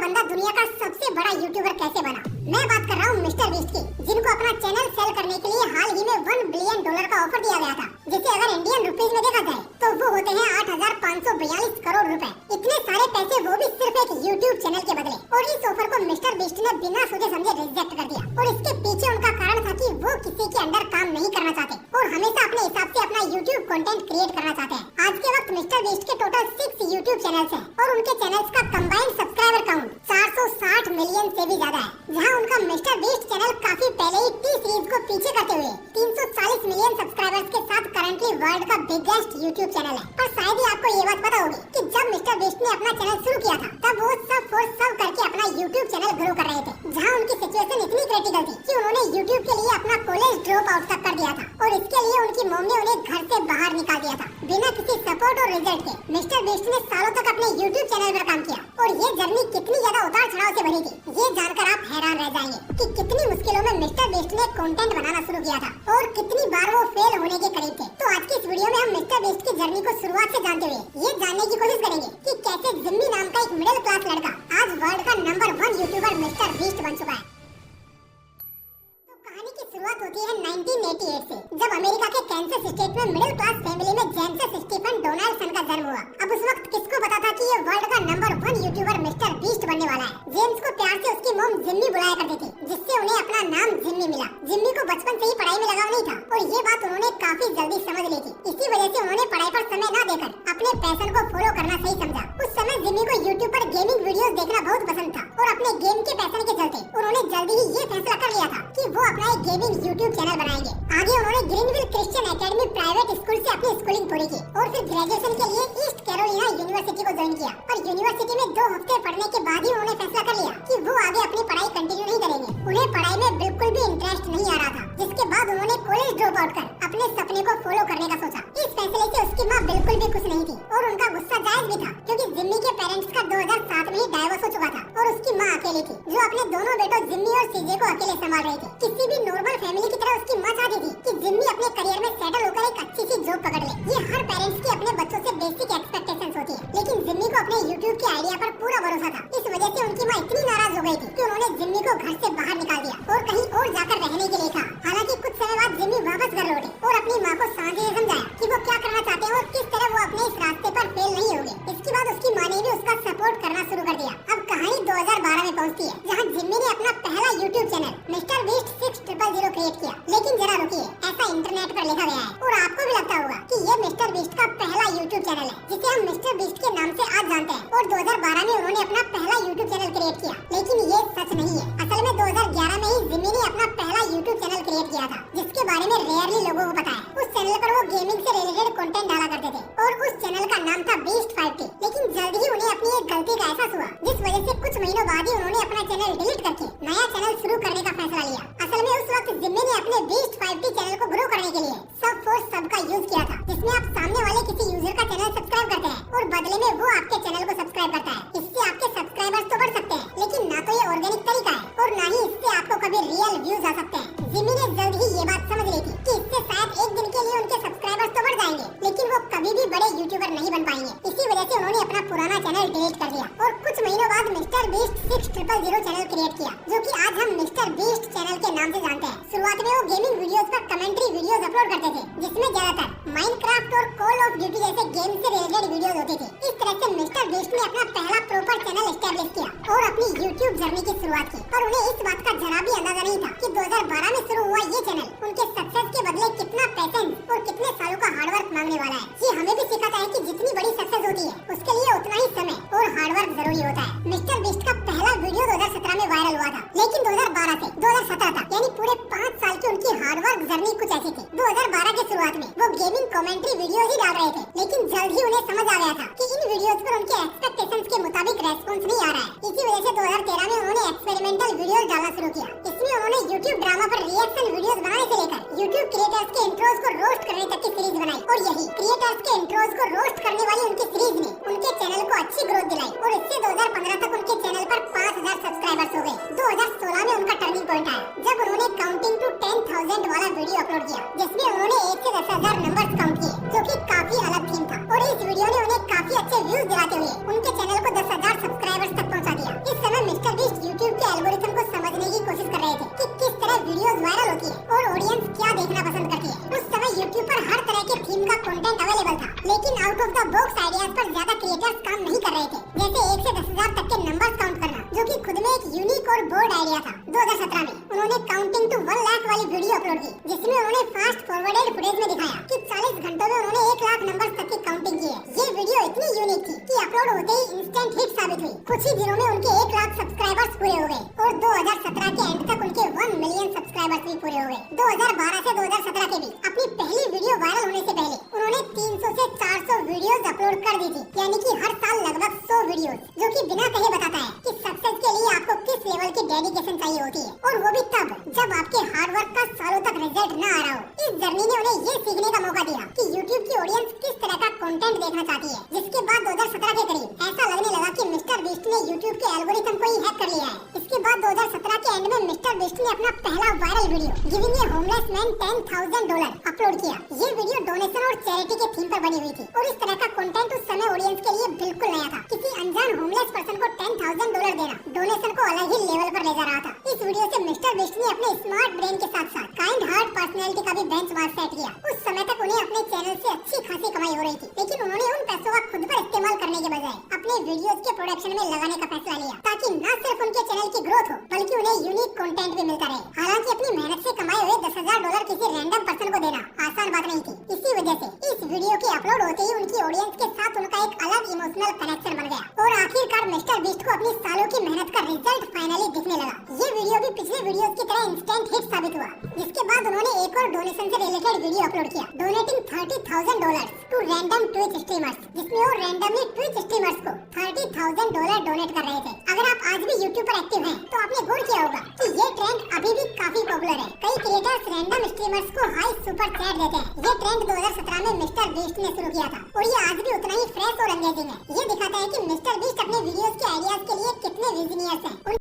बंदा दुनिया का सबसे बड़ा यूट्यूबर कैसे बना। मैं बात कर रहा हूँ मिस्टर बीस्ट की, जिनको अपना चैनल सेल करने के लिए हाल ही में $1 बिलियन का ऑफर दिया गया था, जिसे अगर इंडियन रुपीज में देखा जाए तो वो होते हैं 8,542 करोड़ रुपए। इतने सारे पैसे वो भी सिर्फ एक यूट्यूब चैनल के बदले। और इस ऑफर को मिस्टर बीस्ट ने बिना सोचे समझे रिजेक्ट कर दिया। और इसके पीछे उनका कारण था कि वो किसी के अंडर काम नहीं करना चाहते और हमेशा अपने हिसाब से अपना यूट्यूब कंटेंट क्रिएट करना चाहते हैं। आज के वक्त मिस्टर बीस्ट के टोटल 6 यूट्यूब चैनल्स हैं और उनके चैनल्स का कंबाइंड सब्सक्राइबर काउंट 460 मिलियन से भी ज्यादा है। जहां उनका मिस्टर बीस्ट चैनल काफी पहले ही टी सीरीज को पीछे करते हुए 340 मिलियन सब्सक्राइबर्स के साथ करंटली वर्ल्ड का बिगेस्ट यूट्यूब चैनल है। पर शायद ही आपको ये बात पता होगी कि जब मिस्टर बीस्ट ने अपना चैनल शुरू किया था तब वो सब फोर्स सब करके अपना यूट्यूब चैनल ग्रो कर रहे थे। जहां उनकी सिचुएशन इतनी क्रिटिकल थी कि उन्होंने यूट्यूब के लिए अपना कॉलेज ड्रॉप आउट तक कर दिया था और इसके लिए उनकी मॉम ने उन्हें घर से बाहर निकाल दिया था बिना किसी सपोर्ट और रिजल्ट के। मिस्टर बीस्ट ने सालों तक अपने यूट्यूब चैनल पर काम किया और ये जर्नी कितनी ज्यादा उतार चढ़ाव से भरी थी, ये जानकर आप हैरान रह जाएंगे कि कितनी मुश्किलों में मिस्टर बीस्ट ने कंटेंट बनाना शुरू किया था और कितनी बार वो फेल होने के करीब थे। तो आज की इस वीडियो में हम मिस्टर बीस्ट की जर्नी को शुरुआत से जानते हुए ये जानने की कोशिश करेंगे कि कैसे जिम्मी नाम का एक मिडिल क्लास लड़का आज वर्ल्ड का नंबर 1 यूट्यूबर मिस्टर बीस्ट बन चुका है। शुरुआत होती है 1988 से, जब अमेरिका के कैंसस स्टेट में मिडिल क्लास फैमिली में जेम्स स्टीफन डोनाल्डसन का जन्म हुआ। अब उस वक्त किसको पता था कि ये वर्ल्ड का नंबर 1 यूट्यूबर मिस्टर बीस्ट बनने वाला है। जेम्स को प्यार से उसकी मॉम जिम्मी बुलाया करती थी, जिससे उन्हें अपना नाम जिम्मी मिला। जिम्मी को बचपन से ही पढ़ाई में लगाव नहीं था और ये बात उन्होंने काफी जल्दी समझ ली थी। इसी वजह से उन्होंने पढ़ाई पर समय न देकर अपने पैशन को फॉलो करना सही समझा। उस समय जिम्मी को यूट्यूब पर गेमिंग वीडियोस देखना बहुत पसंद था और अपने गेम के पैशन के चलते उन्होंने जल्दी ही ये फैसला कर लिया था कि वो अपना एक गेमिंग यूट्यूब चैनल बनाएंगे। आगे उन्होंने Greenville Christian academy private school से अपनी स्कूलिंग पूरी की और फिर ग्रेजुएशन के लिए ईस्ट कैरोलिना यूनिवर्सिटी को ज्वाइन किया। पर यूनिवर्सिटी में 2 हफ्ते पढ़ने के बाद ही उन्होंने फैसला कर लिया कि वो आगे अपनी पढ़ाई कंटिन्यू नहीं करेंगे। उन्हें पढ़ाई में बिल्कुल भी इंटरेस्ट नहीं आ रहा था, जिसके बाद उन्होंने कॉलेज ड्रॉप आउट कर अपने सपने को फॉलो करने का सोचा। इस फैसले से उसकी माँ बिल्कुल भी खुश नहीं थी और उनका गुस्सा जायज भी था, क्योंकि जिम्मी के पेरेंट्स का 2007 में ही डाइवोर्स हो चुका था और उसकी माँ अकेली थी जो अपने दोनों बेटों जिम्मी और सीजे को अकेले संभाल रही थी। किसी भी नॉर्मल फैमिली की तरह उसकी माँ चाहती थी कि जिम्मी अपने करियर में सेटल होकर एक अच्छी सी जॉब पकड़ ले। ये हर पेरेंट्स की अपने बच्चों से बेसिक एक्सपेक्टेशंस होती है, लेकिन जिम्मी को अपने यूट्यूब के आइडिया पर पूरा भरोसा था। इस वजह से उनकी माँ इतनी नाराज हो गई थी कि उन्होंने जिम्मी को घर से बाहर निकाल दिया और कहीं और जाकर रहने के लिए कहा। हालांकि कुछ समय बाद जिम्मी वापस घर लौटे और अपनी माँ को समझाया कि वो क्या करना चाहते हैं और किस तरह वो अपने इस रास्ते पर फेल नहीं होंगे। इसके बाद उसकी माँ ने भी उसका सपोर्ट करना शुरू कर दिया। अब कहानी 2012 में पहुँचती है, जहाँ जिम्मी ने अपना पहला YouTube channel mister beast 6000 create किया। लेकिन जरा रुकिए, ऐसा इंटरनेट पर लिखा गया है और आपको भी लगता होगा कि ये मिस्टर बीस्ट का पहला यूट्यूब चैनल है, जिसे हम मिस्टर बीस्ट के नाम से आज जानते हैं। और 2012 में उन्होंने अपना पहला यूट्यूब चैनल क्रिएट किया, लेकिन ये सच नहीं है। असल में 2011 में ही जिम्मी ने अपना पहला यूट्यूब चैनल क्रिएट किया था, जिसके बारे में रेयरली लोगों को पता है। उस चैनल पर वो गेमिंग से रिलेटेड कंटेंट डाला करते थे और उस चैनल का नाम था बीस्ट 5T। लेकिन जल्द ही उन्हें अपनी एक गलती का एहसास हुआ, जिस वजह से कुछ महीनों बाद ही उन्होंने अपना चैनल डिलीट करके नया चैनल शुरू करने का फैसला लिया। असल में उस वक्त जिम्मी ने अपने बीस्ट 5T चैनल को ग्रो करने के लिए सब फोर्स सब का यूज किया था, जिसमें आप सामने वाले किसी यूजर का चैनल सब्सक्राइब करते हैं और बदले में वो आपके चैनल को सब्सक्राइब करता है। इससे आपके सब्सक्राइबर्स तो बढ़ सकते हैं, लेकिन ना तो ये ऑर्गेनिक तरीका है और ना ही इससे आपको कभी रियल व्यूज आ सकते हैं। जिम्मी ने जल्द ही ये बात समझ ली थी कि इससे शायद एक दिन के लिए उनके सब्सक्राइबर्स तो बढ़ जाएंगे, लेकिन वो कभी भी बड़े यूट्यूबर नहीं बन पाएंगे। इसी वजह से उन्होंने अपना पुराना चैनल डिलीट कर दिया और कुछ महीनों बाद मिस्टर बीस्ट 6000 चैनल क्रिएट किया, जो कि आज हम मिस्टर बीस्ट चैनल के नाम से जानते हैं। शुरुआत में वो गेमिंग वीडियोस पर कमेंट्री वीडियोस अपलोड करते थे, जिसमें ज्यादातर माइनक्राफ्ट और कॉल ऑफ ड्यूटी जैसे गेम से रिलेटेड वीडियोस होती थी। इस तरह से मिस्टर बीस्ट ने अपना पहला प्रॉपर चैनल एस्टैब्लिश किया और अपनी यूट्यूब जर्नी की शुरुआत की। पर उन्हें इस बात का जरा भी अंदाजा नहीं था कि 2012 में शुरू हुआ ये चैनल उनके सक्सेस के बदले कितना पेशेंस और कितने सालों का हार्डवर्क मांगने वाला है। ये हमें भी सिखाता है कि जितनी बड़ी सक्सेस होती है उसके लिए उतना ही समय और हार्डवर्क जरूरी होता है। मिस्टर बीस्ट का पहला वीडियो 2017 में वायरल हुआ था, लेकिन 2012 से 2017 तक यानी पूरे 5 साल की उनकी हार्डवर्क जर्नी कुछ ऐसी थी। 2012 के शुरुआत में वो गेमिंग कमेंट्री वीडियोस ही डाल रहे थे, लेकिन जल्द ही उन्हें समझ आ गया था कि इन वीडियोस पर उनके एक्सपेक्टेशंस के मुताबिक रेस्पॉन्स नहीं आ रहा है। इसी वजह से 2013 में उन्होंने एक्सपेरिमेंटल वीडियोस डालना शुरू किया। इसमें उन्होंने यूट्यूब ड्रामा पर रिएक्शन वीडियोस बनाने से लेकर यूट्यूब क्रिएटर्स के इंट्रोज को रोस्ट करने तक की सीरीज बनाई और यही क्रिएटर्स के इंट्रोज को रोस्ट करने वाली उनकी सीरीज ने उनके चैनल को अच्छी ग्रोथ दिलाई और इससे 2015 तक उनके चैनल पर 5000 सब्सक्राइबर्स हो गए। 2016 में उनका टर्निंग पॉइंट आया, जब उन्होंने काउंटिंग टू 10,000 वाला वीडियो अपलोड किया, जिसमें उन्होंने 1 से 10,000 नंबर्स काउंट किए, जो कि काफी अलग थीम था। और इस वीडियो ने उन्हें काफी अच्छे व्यूज दिलाते हुए उनके चैनल को 10,000 सब्सक्राइबर्स तक पहुंचा दिया। इस समय क्रिएटर्स काम नहीं कर रहे थे, जैसे 1 से 10,000 तक के नंबर्स काउंट करना, जो कि खुद में एक यूनिक और बोल्ड आइडिया था। 2017 में उन्होंने काउंटिंग टू 1 लाख वाली वीडियो अपलोड की, जिसमें उन्होंने फास्ट फॉरवर्डेड फुटेज में दिखाया कि 40 घंटों में उन्होंने 1 लाख नंबर्स तक की काउंटिंग की है। ये वीडियो इतनी यूनिक थी कि अपलोड होते ही इंस्टेंट हिट साबित हुई। कुछ ही दिनों में उनके 1 लाख सब्सक्राइबर्स पूरे हो गए और 2017 के एंड तक उनके 1 मिलियन सब्सक्राइबर्स भी पूरे हो गए। 2012 से 2017 के बीच अपनी पहली वीडियो वायरल होने से पहले उन्होंने 300 से 400 वीडियोस अपलोड कर दी थी, यानी कि हर साल लगभग 100 वीडियोस, जो कि बिना कहे बताता है कि सक्सेस के लिए आपको किस लेवल की डेडिकेशन चाहिए होती है, और वो भी तब जब आपके हार्ड वर्क का सालों तक रिजल्ट न आ रहा हो। इस जर्नी ने उन्हें ये सीखने का मौका दिया कि यूट्यूब की ऑडियंस किस तरह का कंटेंट देखना चाहती है, जिसके बाद 2017 के करीब ऐसा लगने लगा कि मिस्टर बीस्ट ने यूट्यूब के एल्गोरिथम को ही हैक कर लिया है। इसके बाद 2017 के एंड में मिस्टर बीस्ट ने अपना पहला viral video giving a homeless man $10,000 upload किया। ये वीडियो डोनेशन और चैरिटी के थीम पर बनी हुई थी और इस तरह का कंटेंट उस समय ऑडियंस के लिए बिल्कुल नया था। किसी अनजान होमलेस पर्सन को $10,000 देना डोनेशन को अलग ही लेवल पर ले जा रहा था। इस वीडियो से मिस्टर बीस्ट ने अपने स्मार्ट ब्रेन के साथ साथ काइंड हार्ट पर्सनैलिटी का भी बेंचमार्क सेट किया। उस समय तक उन्हें अपने चैनल से अच्छी खासी कमाई हो रही थी, लेकिन उन्होंने उन पैसों का खुद पर इस्तेमाल करने के बजाय अपने वीडियोस के प्रोडक्शन में लगाने का फैसला लिया, ताकि न सिर्फ उनके चैनल की ग्रोथ हो बल्कि उन्हें यूनिक कंटेंट भी मिलता रहे। हालांकि अपनी मेहनत से कमाए हुए $10,000 किसी रैंडम पर्सन को देना आसान बात नहीं थी। इसी वजह से इस वीडियो के अपलोड होते ही उनकी ऑडियंस के साथ उनका एक अलग इमोशनल कनेक्शन बन गया और आखिरकार मिस्टर बीस्ट को अपनी सालों की मेहनत का रिजल्ट फाइनली दिखने लगा। ये वीडियो भी पिछले वीडियोस की तरह इंस्टेंट हिट साबित हुआ, जिसके बाद उन्होंने एक और डोनेशन से रिलेटेड वीडियो अपलोड किया, donating $30,000 to random Twitch streamers, जिसमें वो रैंडमली ट्विच स्ट्रीमर्स को $30,000 डोनेट कर रहे थे। अगर आप आज भी यूट्यूब पर एक्टिव हैं, तो आपने गौर किया होगा कि ये ट्रेंड अभी भी काफी पॉपुलर है। कई क्रिएटर्स रैंडम स्ट्रीमर्स को हाई सुपर चैट देते हैं। ये ट्रेंड 2017 में मिस्टर बीस्ट ने शुरू किया था और ये आज भी उतना ही फ्रेश और एंगेजिंग है। ये दिखाता है कि मिस्टर बीस्ट अपने वीडियोस के आइडियाज के लिए कितने विजनियर्स हैं।